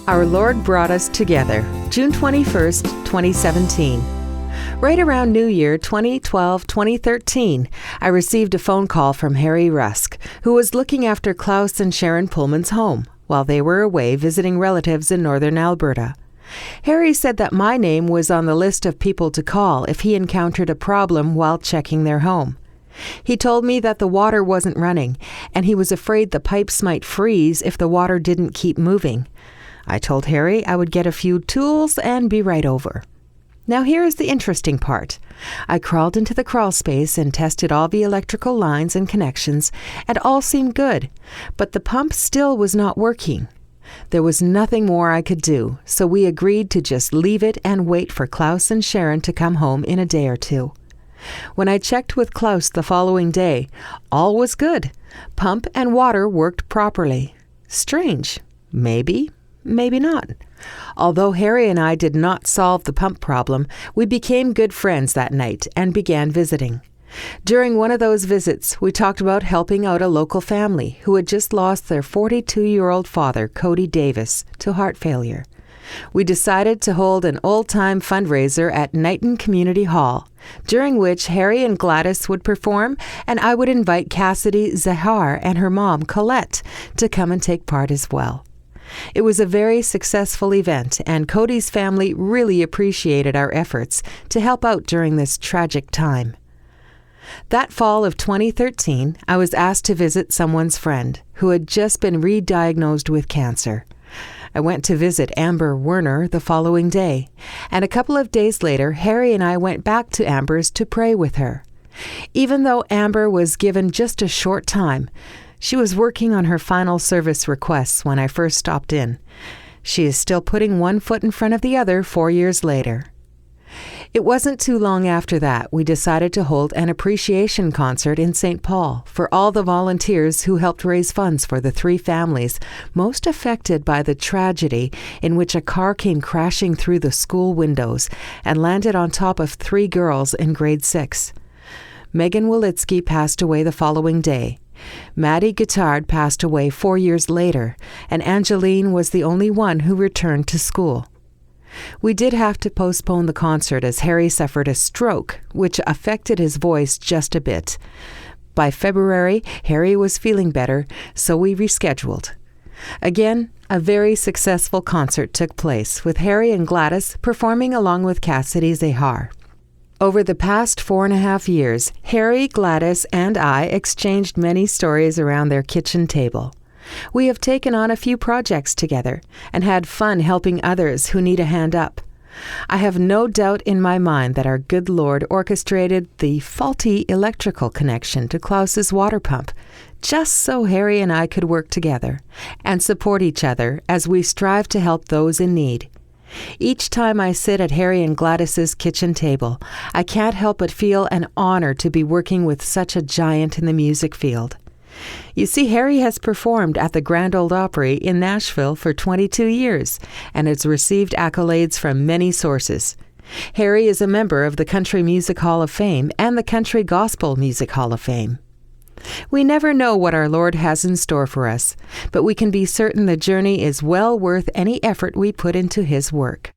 Our Lord brought us together, June 21st, 2017. Right around New Year 2012-2013, I received a phone call from Harry Rusk, who was looking after Klaus and Sharon Pullman's home while they were away visiting relatives in northern Alberta. Harry said that my name was on the list of people to call if he encountered a problem while checking their home. He told me that the water wasn't running, and he was afraid the pipes might freeze if the water didn't keep moving. I told Harry I would get a few tools and be right over. Now here is the interesting part. I crawled into the crawl space and tested all the electrical lines and connections, and all seemed good, but the pump still was not working. There was nothing more I could do, so we agreed to just leave it and wait for Klaus and Sharon to come home in a day or two. When I checked with Klaus the following day, all was good. Pump and water worked properly. Strange. Maybe not. Although Harry and I did not solve the pump problem, we became good friends that night and began visiting. During one of those visits, we talked about helping out a local family who had just lost their 42-year-old father, Cody Davis, to heart failure. We decided to hold an old-time fundraiser at Knighton Community Hall, during which Harry and Gladys would perform, and I would invite Cassidy Zahar and her mom, Colette, to come and take part as well. It was a very successful event, and Cody's family really appreciated our efforts to help out during this tragic time. That fall of 2013, I was asked to visit someone's friend who had just been re-diagnosed with cancer. I went to visit Amber Werner the following day, and a couple of days later, Harry and I went back to Amber's to pray with her. Even though Amber was given just a short time, she was working on her final service requests when I first stopped in. She is still putting one foot in front of the other 4 years later. It wasn't too long after that we decided to hold an appreciation concert in St. Paul for all the volunteers who helped raise funds for the 3 families most affected by the tragedy in which a car came crashing through the school windows and landed on top of 3 girls in grade 6. Megan Wolitzki passed away the following day. Maddie Guittard passed away 4 years later, and Angeline was the only one who returned to school. We did have to postpone the concert as Harry suffered a stroke, which affected his voice just a bit. By February, Harry was feeling better, so we rescheduled. Again, a very successful concert took place, with Harry and Gladys performing along with Cassidy Zahar. Over the past 4.5 years, Harry, Gladys, and I exchanged many stories around their kitchen table. We have taken on a few projects together and had fun helping others who need a hand up. I have no doubt in my mind that our good Lord orchestrated the faulty electrical connection to Klaus's water pump, just so Harry and I could work together and support each other as we strive to help those in need. Each time I sit at Harry and Gladys's kitchen table, I can't help but feel an honor to be working with such a giant in the music field. You see, Harry has performed at the Grand Ole Opry in Nashville for 22 years and has received accolades from many sources. Harry is a member of the Country Music Hall of Fame and the Country Gospel Music Hall of Fame. We never know what our Lord has in store for us, but we can be certain the journey is well worth any effort we put into His work.